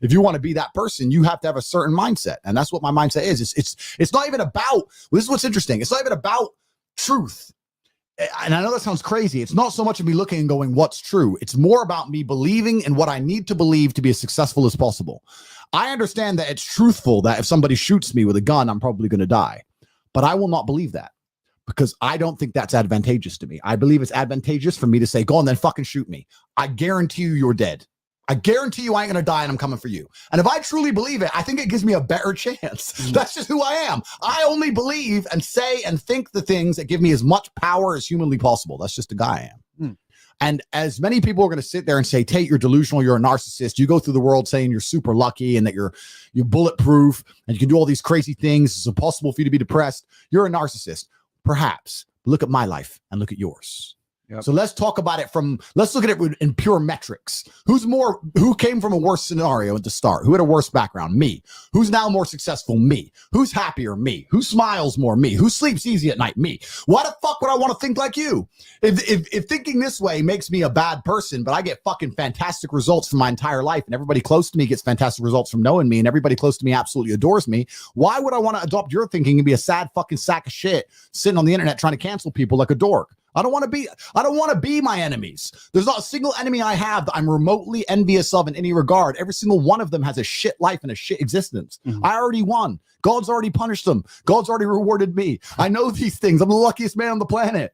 If you want to be that person, you have to have a certain mindset. And that's what my mindset is. It's not even about, this is what's interesting. It's not even about truth. And I know that sounds crazy. It's not so much of me looking and going, what's true? It's more about me believing in what I need to believe to be as successful as possible. I understand that it's truthful that if somebody shoots me with a gun, I'm probably going to die. But I will not believe that because I don't think that's advantageous to me. I believe it's advantageous for me to say, go on, then fucking shoot me. I guarantee you you're dead. I guarantee you I ain't going to die and I'm coming for you. And if I truly believe it, I think it gives me a better chance. That's just who I am. I only believe and say and think the things that give me as much power as humanly possible. That's just the guy I am. And as many people are going to sit there and say, Tate, you're delusional, you're a narcissist. You go through the world saying you're super lucky and that you're bulletproof and you can do all these crazy things. It's impossible for you to be depressed. You're a narcissist. Perhaps. Look at my life and look at yours. Yep. So let's talk about it let's look at it in pure metrics. Who came from a worse scenario at the start? Who had a worse background? Me. Who's now more successful? Me. Who's happier? Me. Who smiles more? Me. Who sleeps easy at night? Me. Why the fuck would I want to think like you? If thinking this way makes me a bad person, but I get fucking fantastic results from my entire life and everybody close to me gets fantastic results from knowing me and everybody close to me absolutely adores me, why would I want to adopt your thinking and be a sad fucking sack of shit sitting on the internet trying to cancel people like a dork? I don't want to be my enemies. There's not a single enemy I have that I'm remotely envious of in any regard. Every single one of them has a shit life and a shit existence. I already won. God's already punished them. God's already rewarded me. I know these things. I'm the luckiest man on the planet.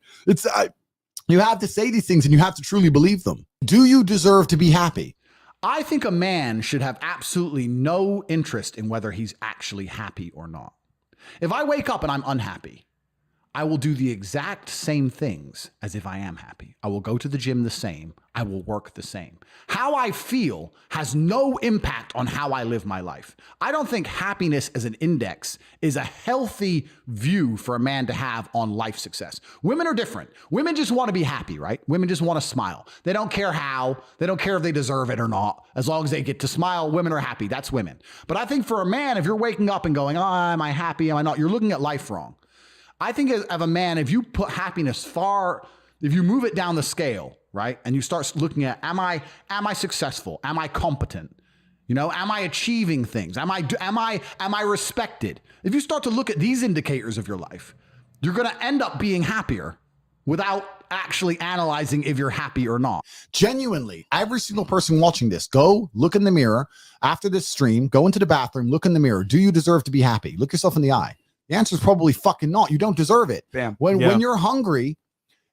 You have to say these things and you have to truly believe them. Do you deserve to be happy? I think a man should have absolutely no interest in whether he's actually happy or not. If I wake up and I'm unhappy, I will do the exact same things as if I am happy. I will go to the gym the same. I will work the same. How I feel has no impact on how I live my life. I don't think happiness as an index is a healthy view for a man to have on life success. Women are different. Women just want to be happy, right? Women just want to smile. They don't care how. They don't care if they deserve it or not. As long as they get to smile, women are happy. That's women. But I think for a man, if you're waking up and going, oh, am I happy? Am I not? You're looking at life wrong. I think of a man, if you put happiness if you move it down the scale, right? And you start looking at, am I successful? Am I competent? Am I achieving things? Am I respected? If you start to look at these indicators of your life, you're going to end up being happier without actually analyzing if you're happy or not. Genuinely, every single person watching this, go look in the mirror after this stream, go into the bathroom, look in the mirror. Do you deserve to be happy? Look yourself in the eye. The answer is probably fucking not. You don't deserve it. Bam. When you're hungry,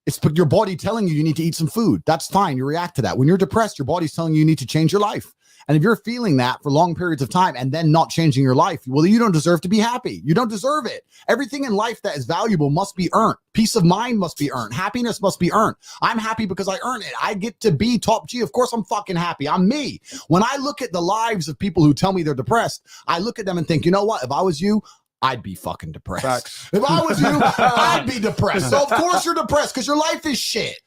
it's your body telling you need to eat some food. That's fine. You react to that. When you're depressed, your body's telling you need to change your life. And if you're feeling that for long periods of time and then not changing your life, well, you don't deserve to be happy. You don't deserve it. Everything in life that is valuable must be earned. Peace of mind must be earned. Happiness must be earned. I'm happy because I earned it. I get to be top G. Of course, I'm fucking happy. I'm me. When I look at the lives of people who tell me they're depressed, I look at them and think, you know what? If I was you, I'd be fucking depressed. Facts. If I was you, I'd be depressed. So of course you're depressed because your life is shit.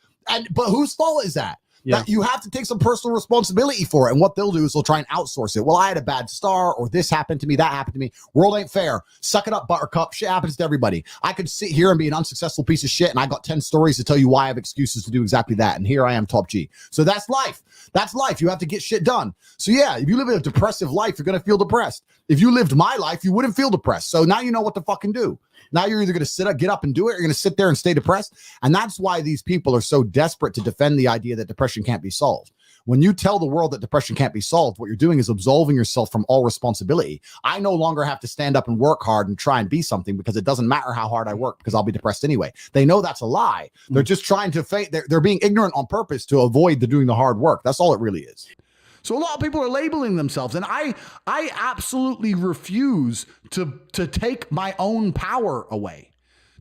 But whose fault is that? Yeah. That you have to take some personal responsibility for it. And what they'll do is they'll try and outsource it. Well, I had a bad start, or this happened to me, that happened to me. World ain't fair. Suck it up, buttercup. Shit happens to everybody. I could sit here and be an unsuccessful piece of shit, and I got 10 stories to tell you why I have excuses to do exactly that. And here I am, top G. So that's life. That's life. You have to get shit done. So yeah, if you live a depressive life, you're going to feel depressed. If you lived my life, you wouldn't feel depressed. So now you know what to fucking do. Now you're either going to get up and do it, or you're going to sit there and stay depressed. And that's why these people are so desperate to defend the idea that depression can't be solved. When you tell the world that depression can't be solved, what you're doing is absolving yourself from all responsibility. I no longer have to stand up and work hard and try and be something because it doesn't matter how hard I work because I'll be depressed anyway. They know that's a lie. They're just trying to they're being ignorant on purpose to avoid doing the hard work. That's all it really is. So a lot of people are labeling themselves, and I absolutely refuse to take my own power away.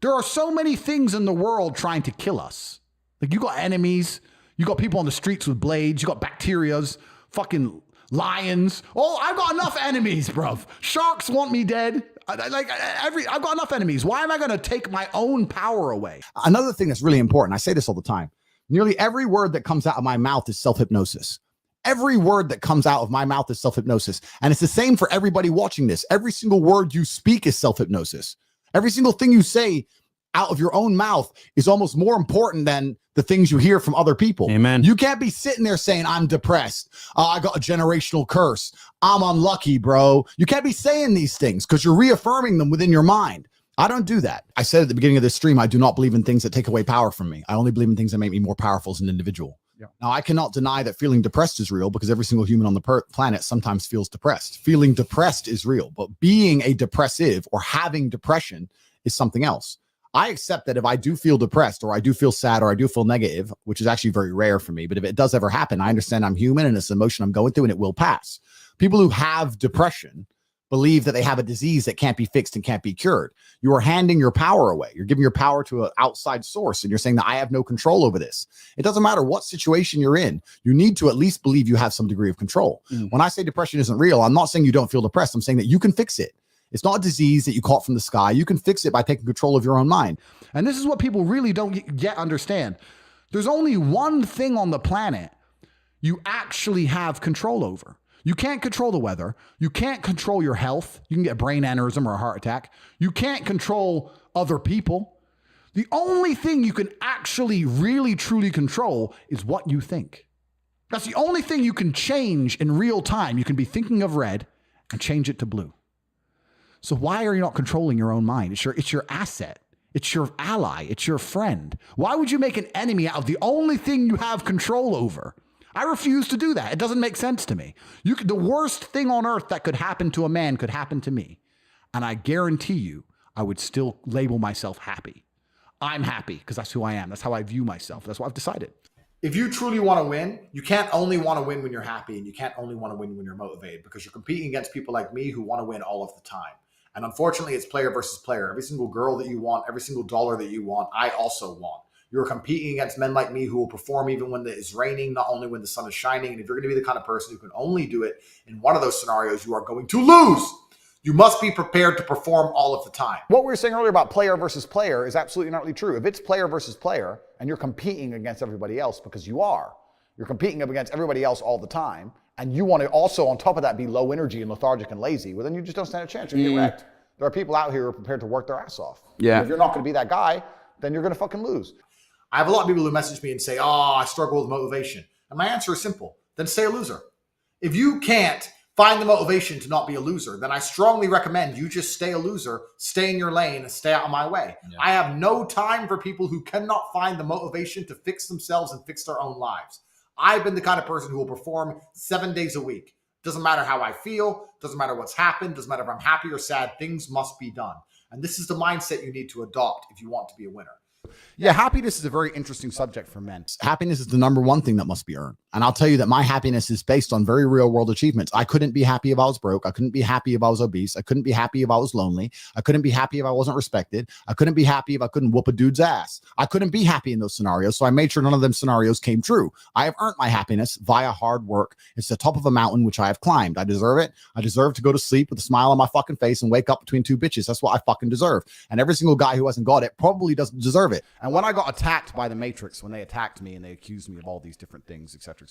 There are so many things in the world trying to kill us. Like, you got enemies, you got people on the streets with blades, you got bacterias, fucking lions. Oh, I've got enough enemies, bruv. Sharks want me dead. I've got enough enemies. Why am I going to take my own power away? Another thing that's really important, I say this all the time, nearly every word that comes out of my mouth is self-hypnosis. Every word that comes out of my mouth is self-hypnosis. And it's the same for everybody watching this. Every single word you speak is self-hypnosis. Every single thing you say out of your own mouth is almost more important than the things you hear from other people. Amen. You can't be sitting there saying, I'm depressed. I got a generational curse. I'm unlucky, bro. You can't be saying these things because you're reaffirming them within your mind. I don't do that. I said at the beginning of this stream, I do not believe in things that take away power from me. I only believe in things that make me more powerful as an individual. Yeah. Now, I cannot deny that feeling depressed is real because every single human on the planet sometimes feels depressed. Feeling depressed is real, but being a depressive or having depression is something else. I accept that if I do feel depressed or I do feel sad or I do feel negative, which is actually very rare for me, but if it does ever happen, I understand I'm human and it's an emotion I'm going through and it will pass. People who have depression believe that they have a disease that can't be fixed and can't be cured. You are handing your power away. You're giving your power to an outside source and you're saying that I have no control over this. It doesn't matter what situation you're in. You need to at least believe you have some degree of control. When I say depression isn't real, I'm not saying you don't feel depressed. I'm saying that you can fix it. It's not a disease that you caught from the sky. You can fix it by taking control of your own mind. And this is what people really don't yet understand. There's only one thing on the planet you actually have control over. You can't control the weather. You can't control your health. You can get a brain aneurysm or a heart attack. You can't control other people. The only thing you can actually really truly control is what you think. That's the only thing you can change in real time. You can be thinking of red and change it to blue. So why are you not controlling your own mind? It's your asset. It's your ally. It's your friend. Why would you make an enemy out of the only thing you have control over? I refuse to do that. It doesn't make sense to me. The worst thing on earth that could happen to a man could happen to me. And I guarantee you, I would still label myself happy. I'm happy because that's who I am. That's how I view myself. That's what I've decided. If you truly want to win, you can't only want to win when you're happy and you can't only want to win when you're motivated because you're competing against people like me who want to win all of the time. And unfortunately, it's player versus player. Every single girl that you want, every single dollar that you want, I also want. You're competing against men like me who will perform even when it's raining, not only when the sun is shining. And if you're going to be the kind of person who can only do it in one of those scenarios, you are going to lose. You must be prepared to perform all of the time. What we were saying earlier about player versus player is absolutely not really true. If it's player versus player and you're competing against everybody else, because you're competing against everybody else all the time, and you want to also on top of that be low energy and lethargic and lazy, well then you just don't stand a chance. You're gonna get wrecked. There are people out here who are prepared to work their ass off. Yeah. And if you're not going to be that guy, then you're going to fucking lose. I have a lot of people who message me and say, I struggle with motivation. And my answer is simple. Then stay a loser. If you can't find the motivation to not be a loser, then I strongly recommend you just stay a loser, stay in your lane, and stay out of my way. Yeah. I have no time for people who cannot find the motivation to fix themselves and fix their own lives. I've been the kind of person who will perform 7 days a week. Doesn't matter how I feel, doesn't matter what's happened, doesn't matter if I'm happy or sad, things must be done. And this is the mindset you need to adopt if you want to be a winner. Yeah, happiness is a very interesting subject for men. Happiness is the number one thing that must be earned. And I'll tell you that my happiness is based on very real world achievements. I couldn't be happy if I was broke. I couldn't be happy if I was obese. I couldn't be happy if I was lonely. I couldn't be happy if I wasn't respected. I couldn't be happy if I couldn't whoop a dude's ass. I couldn't be happy in those scenarios. So I made sure none of them scenarios came true. I have earned my happiness via hard work. It's the top of a mountain, which I have climbed. I deserve it. I deserve to go to sleep with a smile on my fucking face and wake up between two bitches. That's what I fucking deserve. And every single guy who hasn't got it probably doesn't deserve it. And when I got attacked by the Matrix, when they attacked me and they accused me of all these different things, et cetera,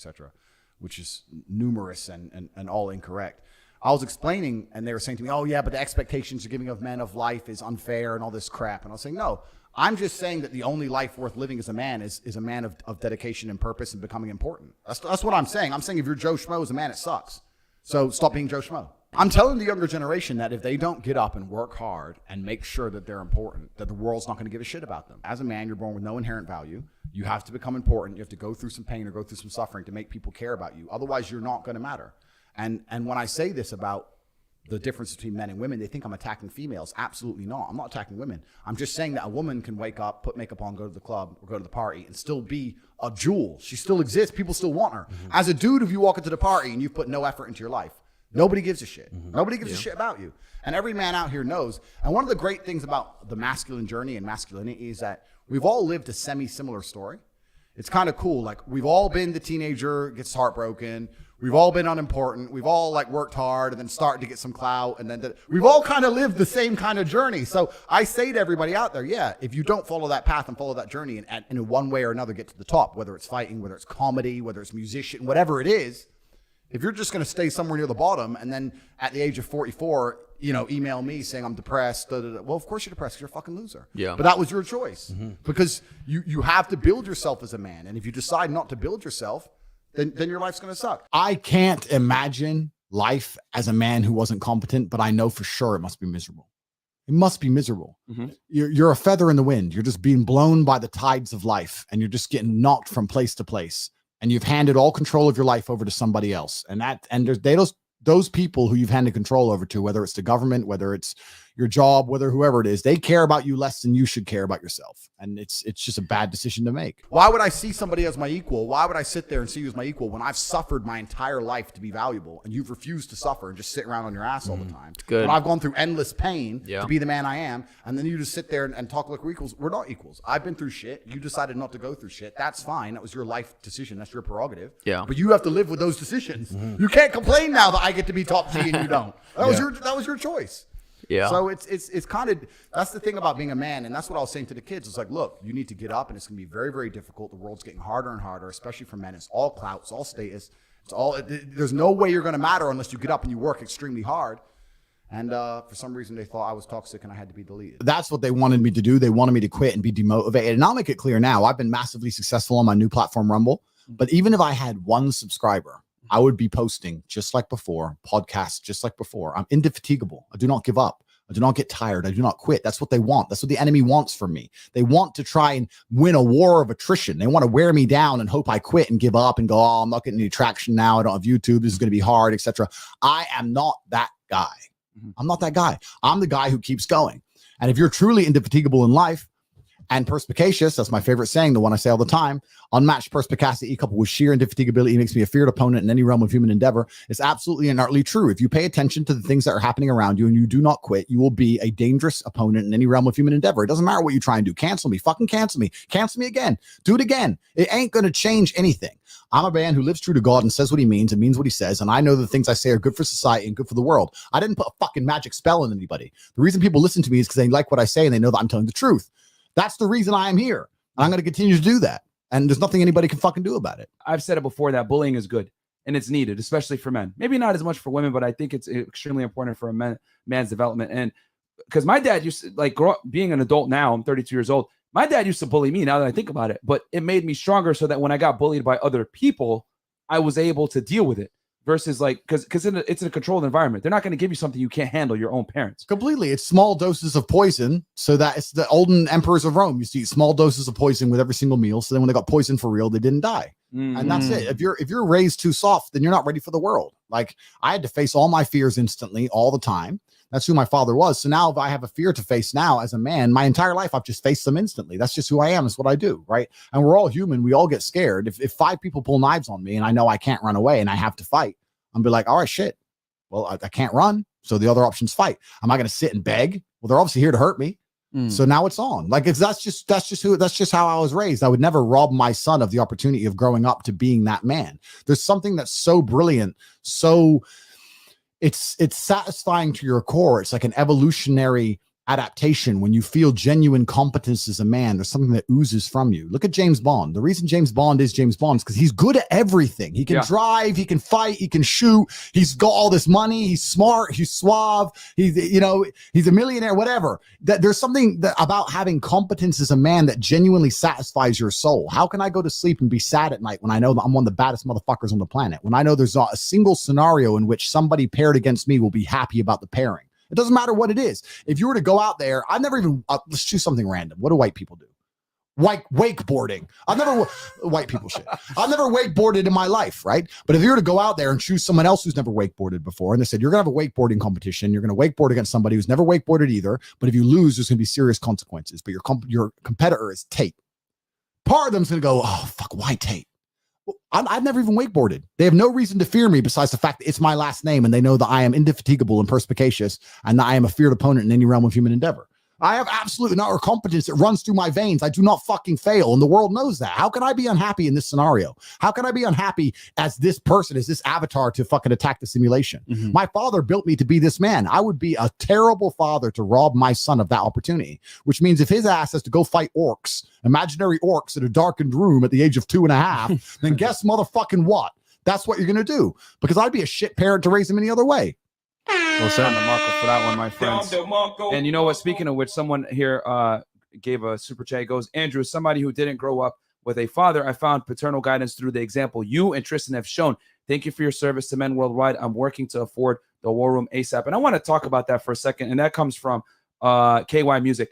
which is numerous and all incorrect, I was explaining, and they were saying to me, oh yeah, but the expectations you're giving of men of life is unfair and all this crap. And I was saying, no, I'm just saying that the only life worth living as a man is a man of dedication and purpose and becoming important. That's what I'm saying. I'm saying if you're Joe Schmo as a man, it sucks. So stop being Joe Schmo. I'm telling the younger generation that if they don't get up and work hard and make sure that they're important, that the world's not going to give a shit about them. As a man, you're born with no inherent value. You have to become important. You have to go through some pain or go through some suffering to make people care about you. Otherwise, you're not going to matter. And when I say this about the difference between men and women, they think I'm attacking females. Absolutely not. I'm not attacking women. I'm just saying that a woman can wake up, put makeup on, go to the club or go to the party and still be a jewel. She still exists. People still want her. Mm-hmm. As a dude, if you walk into the party and you've put no effort into your life, nobody gives a shit. Mm-hmm. Nobody gives a shit about you. And every man out here knows. And one of the great things about the masculine journey and masculinity is that we've all lived a semi-similar story. It's kind of cool. Like we've all been the teenager, gets heartbroken. We've all been unimportant. We've all like worked hard and then started to get some clout. And then we've all kind of lived the same kind of journey. So I say to everybody out there, yeah, if you don't follow that path and follow that journey and in one way or another get to the top, whether it's fighting, whether it's comedy, whether it's musician, whatever it is, If you're just going to stay somewhere near the bottom and then at the age of 44, email me saying I'm depressed, well, of course you're depressed because you're a fucking loser. Yeah. But that was your choice because you have to build yourself as a man. And if you decide not to build yourself, then your life's going to suck. I can't imagine life as a man who wasn't competent, but I know for sure it must be miserable. It must be miserable. You're a feather in the wind. You're just being blown by the tides of life and you're just getting knocked from place to place. And you've handed all control of your life over to somebody else. And those people who you've handed control over to, whether it's the government, whether it's your job, whether whoever it is, they care about you less than you should care about yourself. And it's just a bad decision to make. Why would I see somebody as my equal? Why would I sit there and see you as my equal when I've suffered my entire life to be valuable and you've refused to suffer and just sit around on your ass all the time? Good. When I've gone through endless pain to be the man I am, and then you just sit there and talk like we're equals. We're not equals. I've been through shit. You decided not to go through shit. That's fine. That was your life decision. That's your prerogative. Yeah. But you have to live with those decisions. You can't complain now that I get to be top G and you don't. That was your choice. Yeah. So it's kind of, that's the thing about being a man. And that's what I was saying to the kids. It's like, look, you need to get up and it's going to be very, very difficult. The world's getting harder and harder, especially for men. It's all clout. It's all status. There's no way you're going to matter unless you get up and you work extremely hard. And for some reason, they thought I was toxic and I had to be deleted. That's what they wanted me to do. They wanted me to quit and be demotivated. And I'll make it clear now, I've been massively successful on my new platform, Rumble. But even if I had one subscriber, I would be posting just like before, podcasts just like before. I'm indefatigable. I do not give up. I do not get tired. I do not quit. That's what they want. That's what the enemy wants from me. They want to try and win a war of attrition. They want to wear me down and hope I quit and give up and go, oh, I'm not getting any traction now. I don't have YouTube. This is going to be hard, etc. I am not that guy. I'm not that guy. I'm the guy who keeps going. And if you're truly indefatigable in life, and perspicacious, that's my favorite saying, the one I say all the time, unmatched perspicacity coupled with sheer indefatigability makes me a feared opponent in any realm of human endeavor. It's absolutely and utterly true. If you pay attention to the things that are happening around you and you do not quit, you will be a dangerous opponent in any realm of human endeavor. It doesn't matter what you try and do. Cancel me. Fucking cancel me. Cancel me again. Do it again. It ain't going to change anything. I'm a man who lives true to God and says what he means and means what he says. And I know the things I say are good for society and good for the world. I didn't put a fucking magic spell on anybody. The reason people listen to me is because they like what I say and they know that I'm telling the truth. That's the reason I am here. And I'm going to continue to do that. And there's nothing anybody can fucking do about it. I've said it before that bullying is good and it's needed, especially for men. Maybe not as much for women, but I think it's extremely important for a man's development. And because my dad used to, like, grow up, being an adult now, I'm 32 years old. My dad used to bully me now that I think about it, but it made me stronger so that when I got bullied by other people, I was able to deal with it. Versus like, because it's in a controlled environment. They're not going to give you something you can't handle, your own parents. Completely. It's small doses of poison. So that it's the olden emperors of Rome. You see small doses of poison with every single meal. So then when they got poisoned for real, they didn't die. And that's it. If you're raised too soft, then you're not ready for the world. Like, I had to face all my fears instantly all the time. That's who my father was. So now if I have a fear to face now as a man, my entire life, I've just faced them instantly. That's just who I am. That's what I do. Right. And we're all human. We all get scared. If 5 people pull knives on me and I know I can't run away and I have to fight, I'm be like, all right, shit. Well, I can't run. So the other option's fight. Am I going to sit and beg? Well, they're obviously here to hurt me. So now it's on. Like, that's just how I was raised. I would never rob my son of the opportunity of growing up to being that man. There's something that's so brilliant. So it's satisfying to your core. It's like an evolutionary adaptation. When you feel genuine competence as a man, there's something that oozes from you. Look at James Bond. The reason James Bond is James Bond is because he's good at everything. He can drive, he can fight, he can shoot, he's got all this money, he's smart, he's suave, he's a millionaire, whatever. That there's something about having competence as a man that genuinely satisfies your soul. How can I go to sleep and be sad at night when I know that I'm one of the baddest motherfuckers on the planet? When I know there's not a single scenario in which somebody paired against me will be happy about the pairing. It doesn't matter what it is. If you were to go out there, I've never even, let's choose something random. What do white people do? Wakeboarding. White people shit. I've never wakeboarded in my life, right? But if you were to go out there and choose someone else who's never wakeboarded before, and they said, you're going to have a wakeboarding competition, you're going to wakeboard against somebody who's never wakeboarded either, but if you lose, there's going to be serious consequences. But your competitor is Tate. Part of them's going to go, oh, fuck, why Tate? I've never even wakeboarded. They have no reason to fear me besides the fact that it's my last name and they know that I am indefatigable and perspicacious and that I am a feared opponent in any realm of human endeavor. I have absolute and utter competence that runs through my veins. I do not fucking fail, and the world knows that. How can I be unhappy in this scenario? How can I be unhappy as this person, as this avatar to fucking attack the simulation? My father built me to be this man. I would be a terrible father to rob my son of that opportunity, which means if his ass has to go fight orcs, imaginary orcs in a darkened room at the age of 2.5, then guess motherfucking what? That's what you're going to do, because I'd be a shit parent to raise him any other way. Well said, Marco, for that one, my friends. And you know what? Speaking of which, someone here gave a super chat. It goes, Andrew, as somebody who didn't grow up with a father, I found paternal guidance through the example you and Tristan have shown. Thank you for your service to men worldwide. I'm working to afford the War Room ASAP. And I want to talk about that for a second. And that comes from KY Music.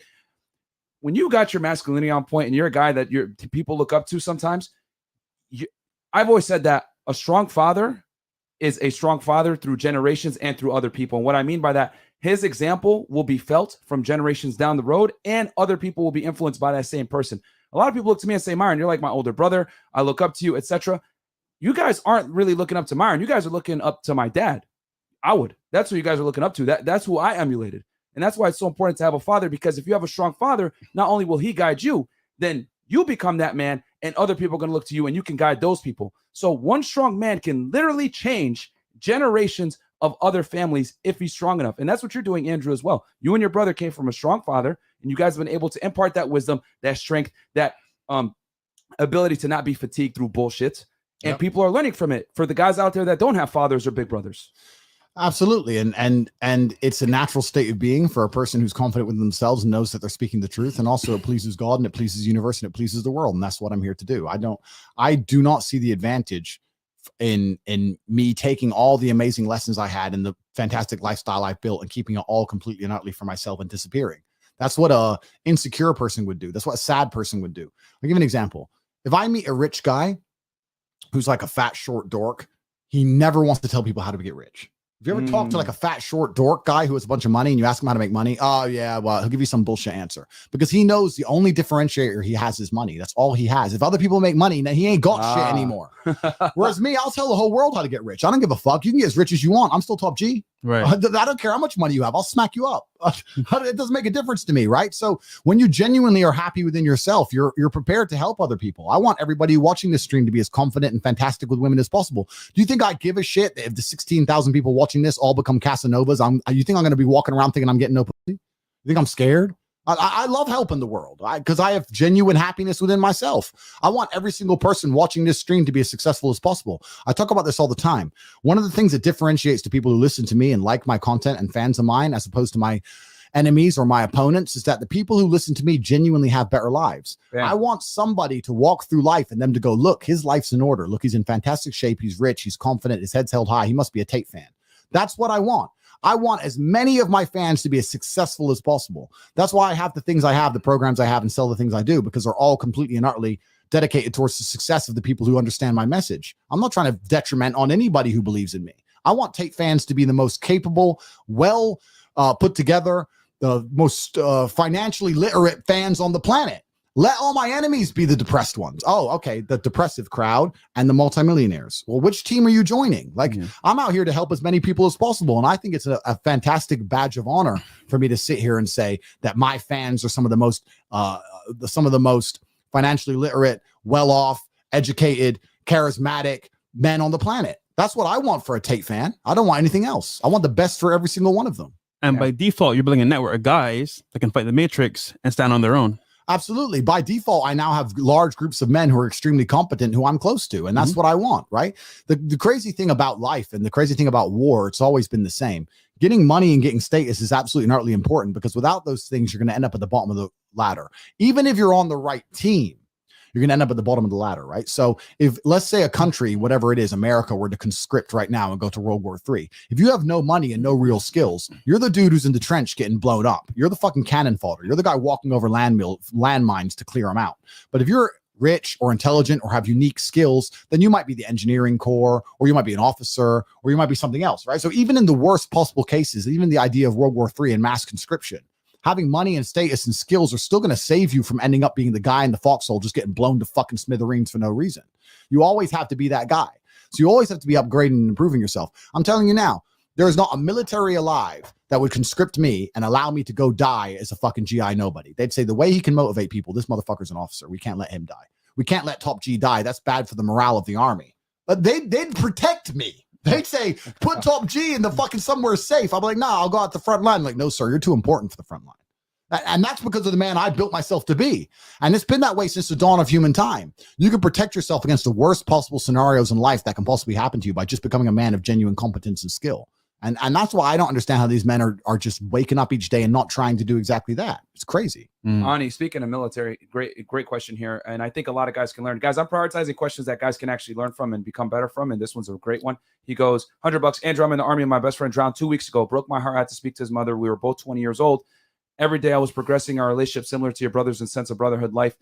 When you got your masculinity on point and you're a guy that people look up to sometimes, I've always said that a strong father is a strong father through generations and through other people. And what I mean by that, his example will be felt from generations down the road, and other people will be influenced by that same person. A lot of people look to me and say, Myron, you're like my older brother. I look up to you, etc. You guys aren't really looking up to Myron. You guys are looking up to my dad. That's who you guys are looking up to. That's who I emulated. And that's why it's so important to have a father, because if you have a strong father, not only will he guide you, then you become that man, and other people are going to look to you and you can guide those people. So one strong man can literally change generations of other families if he's strong enough. And that's what you're doing, Andrew, as well. You and your brother came from a strong father, and you guys have been able to impart that wisdom, that strength, that ability to not be fatigued through bullshit. And people are learning from it for the guys out there that don't have fathers or big brothers. Absolutely. And it's a natural state of being for a person who's confident with themselves and knows that they're speaking the truth. And also it pleases God, and it pleases the universe, and it pleases the world. And that's what I'm here to do. I do not see the advantage in me taking all the amazing lessons I had and the fantastic lifestyle I built and keeping it all completely and utterly for myself and disappearing. That's what a insecure person would do. That's what a sad person would do. I'll give you an example. If I meet a rich guy who's like a fat, short dork, he never wants to tell people how to get rich. If you ever talk to like a fat, short dork guy who has a bunch of money and you ask him how to make money, oh yeah, well, he'll give you some bullshit answer, because he knows the only differentiator he has is money. That's all he has. If other people make money, then he ain't got shit anymore. Whereas me, I'll tell the whole world how to get rich. I don't give a fuck. You can get as rich as you want. I'm still top G. Right. I don't care how much money you have. I'll smack you up. It doesn't make a difference to me, right? So when you genuinely are happy within yourself, you're prepared to help other people. I want everybody watching this stream to be as confident and fantastic with women as possible. Do you think I give a shit if the 16,000 people watching this all become Casanovas? You think I'm going to be walking around thinking I'm getting no pussy? You think I'm scared? I love helping the world because I have genuine happiness within myself. I want every single person watching this stream to be as successful as possible. I talk about this all the time. One of the things that differentiates the people who listen to me and like my content and fans of mine, as opposed to my enemies or my opponents, is that the people who listen to me genuinely have better lives. Yeah. I want somebody to walk through life and them to go, look, his life's in order. Look, he's in fantastic shape. He's rich. He's confident. His head's held high. He must be a Tate fan. That's what I want. I want as many of my fans to be as successful as possible. That's why I have the things I have, the programs I have, and sell the things I do, because they're all completely and utterly dedicated towards the success of the people who understand my message. I'm not trying to detriment on anybody who believes in me. I want Tate fans to be the most capable, well put together, the most financially literate fans on the planet. Let all my enemies be the depressed ones. Oh, okay. The depressive crowd and the multimillionaires. Well, which team are you joining? I'm out here to help as many people as possible. And I think it's a fantastic badge of honor for me to sit here and say that my fans are some of the most financially literate, well-off, educated, charismatic men on the planet. That's what I want for a Tate fan. I don't want anything else. I want the best for every single one of them. And by default, you're building a network of guys that can fight the matrix and stand on their own. Absolutely. By default, I now have large groups of men who are extremely competent, who I'm close to. And that's what I want, right? The crazy thing about life and the crazy thing about war, it's always been the same. Getting money and getting status is absolutely and utterly important, because without those things, you're going to end up at the bottom of the ladder. Even if you're on the right team, you're going to end up at the bottom of the ladder, right? So if, let's say, a country, whatever it is, America, were to conscript right now and go to World War III, if you have no money and no real skills, you're the dude who's in the trench getting blown up. You're the fucking cannon fodder. You're the guy walking over landmines to clear them out. But if you're rich or intelligent or have unique skills, then you might be the engineering corps, or you might be an officer, or you might be something else, right? So even in the worst possible cases, even the idea of World War III and mass conscription, having money and status and skills are still going to save you from ending up being the guy in the foxhole just getting blown to fucking smithereens for no reason. You always have to be that guy. So you always have to be upgrading and improving yourself. I'm telling you now, there is not a military alive that would conscript me and allow me to go die as a fucking GI nobody. They'd say the way he can motivate people, this motherfucker's an officer. We can't let him die. We can't let Top G die. That's bad for the morale of the army. But they'd protect me. They'd say, put Top G in the fucking somewhere safe. I'm like, nah, I'll go out the front line. I'm like, no, sir, you're too important for the front line. And that's because of the man I built myself to be. And it's been that way since the dawn of human time. You can protect yourself against the worst possible scenarios in life that can possibly happen to you by just becoming a man of genuine competence and skill. And that's why I don't understand how these men are just waking up each day and not trying to do exactly that. It's crazy. Ani, speaking of military, great question here. And I think a lot of guys can learn. Guys, I'm prioritizing questions that guys can actually learn from and become better from. And this one's a great one. He goes, $100. Andrew, I'm in the Army and my best friend drowned 2 weeks ago. Broke my heart. I had to speak to his mother. We were both 20 years old. Every day I was progressing our relationship similar to your brothers in sense of brotherhood. Life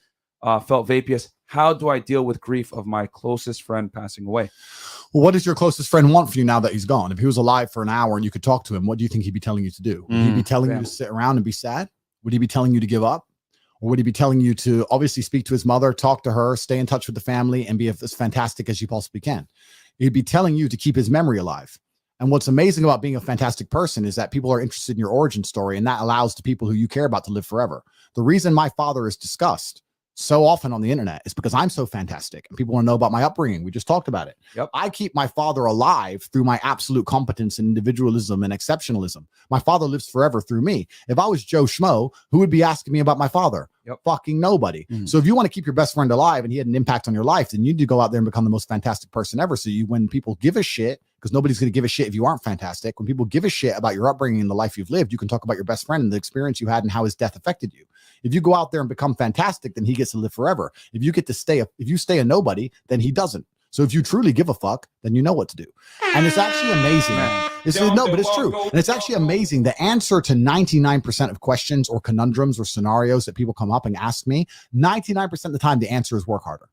felt vaporous. How do I deal with grief of my closest friend passing away? Well, what does your closest friend want for you now that he's gone? If he was alive for an hour and you could talk to him, what do you think he'd be telling you to do? Would he be telling you to sit around and be sad? Would he be telling you to give up? Or would he be telling you to obviously speak to his mother, talk to her, stay in touch with the family, and be as fantastic as you possibly can? He'd be telling you to keep his memory alive. And what's amazing about being a fantastic person is that people are interested in your origin story, and that allows the people who you care about to live forever. The reason my father is discussed so often on the internet is because I'm so fantastic and people want to know about my upbringing. We just talked about it. Yep. I keep my father alive through my absolute competence and individualism and exceptionalism. My father lives forever through me. If I was Joe Schmo, who would be asking me about my father? Yep. Fucking nobody. So if you want to keep your best friend alive and he had an impact on your life, then you need to go out there and become the most fantastic person ever. So when people give a shit, because nobody's going to give a shit if you aren't fantastic. When people give a shit about your upbringing and the life you've lived, you can talk about your best friend and the experience you had and how his death affected you. If you go out there and become fantastic, then he gets to live forever. If you stay a nobody, then he doesn't. So if you truly give a fuck, then you know what to do. And it's actually amazing. But it's true. And it's actually amazing. The answer to 99% of questions or conundrums or scenarios that people come up and ask me, 99% of the time, the answer is work harder.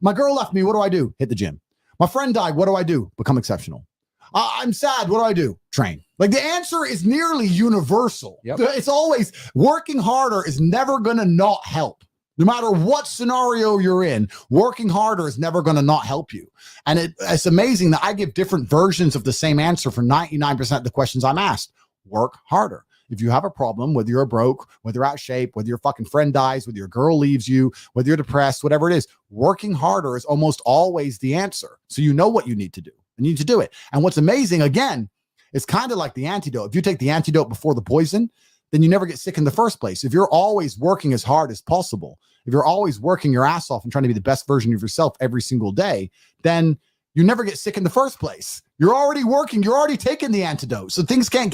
My girl left me. What do I do? Hit the gym. My friend died. What do I do? Become exceptional. I'm sad. What do I do? Train. Like the answer is nearly universal. Yep. It's always working harder is never going to not help. No matter what scenario you're in, working harder is never going to not help you. And it's amazing that I give different versions of the same answer for 99% of the questions I'm asked. Work harder. If you have a problem, whether you're broke, whether you're out of shape, whether your fucking friend dies, whether your girl leaves you, whether you're depressed, whatever it is, working harder is almost always the answer. So you know what you need to do and you need to do it. And what's amazing, again, it's kind of like the antidote. If you take the antidote before the poison, then you never get sick in the first place. If you're always working as hard as possible, if you're always working your ass off and trying to be the best version of yourself every single day, then you never get sick in the first place. You're already working. You're already taking the antidote. So things can't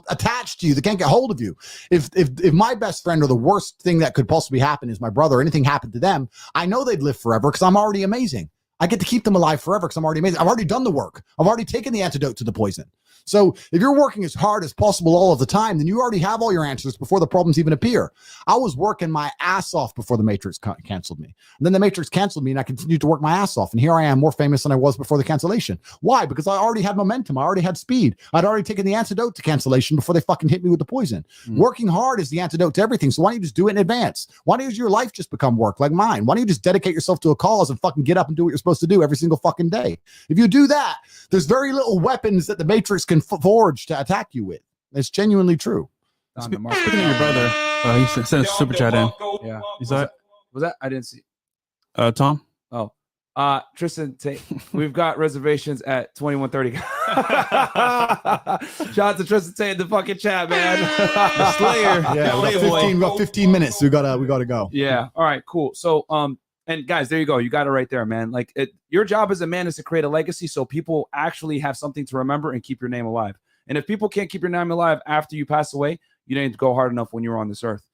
attach to you. They can't get hold of you. If my best friend or the worst thing that could possibly happen is my brother, or anything happened to them, I know they'd live forever because I'm already amazing. I get to keep them alive forever because I'm already amazing. I've already done the work. I've already taken the antidote to the poison. So if you're working as hard as possible all of the time, then you already have all your answers before the problems even appear. I was working my ass off before the Matrix canceled me. And then the Matrix canceled me and I continued to work my ass off. And here I am, more famous than I was before the cancellation. Why? Because I already had momentum. I already had speed. I'd already taken the antidote to cancellation before they fucking hit me with the poison. Working hard is the antidote to everything. So why don't you just do it in advance? Why don't your life just become work like mine? Why don't you just dedicate yourself to a cause and fucking get up and do what you're supposed to do every single fucking day? If you do that, there's very little weapons that the Matrix can forge to attack you with. It's genuinely true. Speaking of your brother, he sent a super chat in. Yeah. Is that Was that? I didn't see. Tom? Oh, Tristan Tate, we've got reservations at 21:30. Shout out to Tristan Tate in the fucking chat, man. The Slayer. Yeah, we got 15 minutes. So we gotta go. Yeah. All right. Cool. So, and guys, there you go. You got it right there, man. Like, your job as a man is to create a legacy so people actually have something to remember and keep your name alive. And if people can't keep your name alive after you pass away, you didn't go hard enough when you were on this earth.